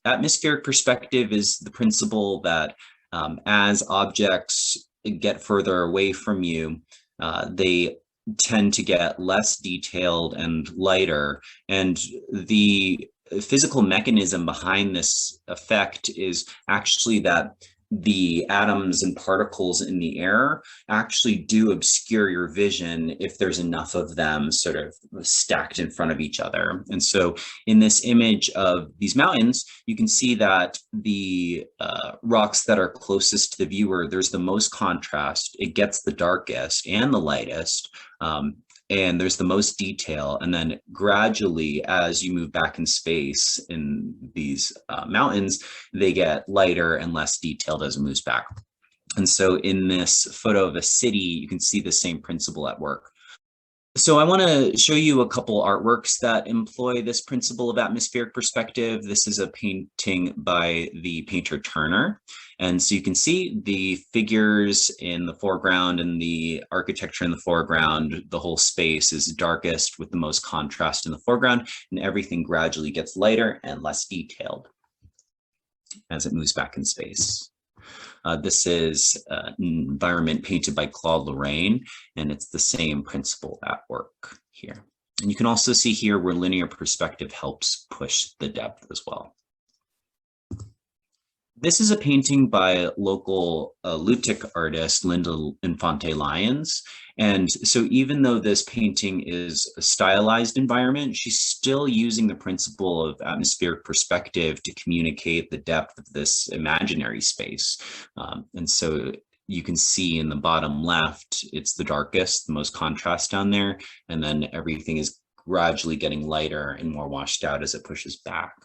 atmospheric perspective is the principle that as objects get further away from you, they tend to get less detailed and lighter. And the physical mechanism behind this effect is actually that the atoms and particles in the air actually do obscure your vision if there's enough of them sort of stacked in front of each other. And so in this image of these mountains, you can see that the rocks that are closest to the viewer, there's the most contrast. It gets the darkest and the lightest. And there's the most detail. And then gradually, as you move back in space in these mountains, they get lighter and less detailed as it moves back. And so in this photo of a city, you can see the same principle at work. So I want to show you a couple artworks that employ this principle of atmospheric perspective. This is a painting by the painter Turner. And so you can see the figures in the foreground and the architecture in the foreground. The whole space is darkest with the most contrast in the foreground, and everything gradually gets lighter and less detailed as it moves back in space. This is an environment painted by Claude Lorraine, and it's the same principle at work here. And you can also see here where linear perspective helps push the depth as well. This is a painting by local Lutic artist Linda Infante Lyons. And so even though this painting is a stylized environment, she's still using the principle of atmospheric perspective to communicate the depth of this imaginary space. And so you can see in the bottom left, it's the darkest, the most contrast down there, and then everything is gradually getting lighter and more washed out as it pushes back.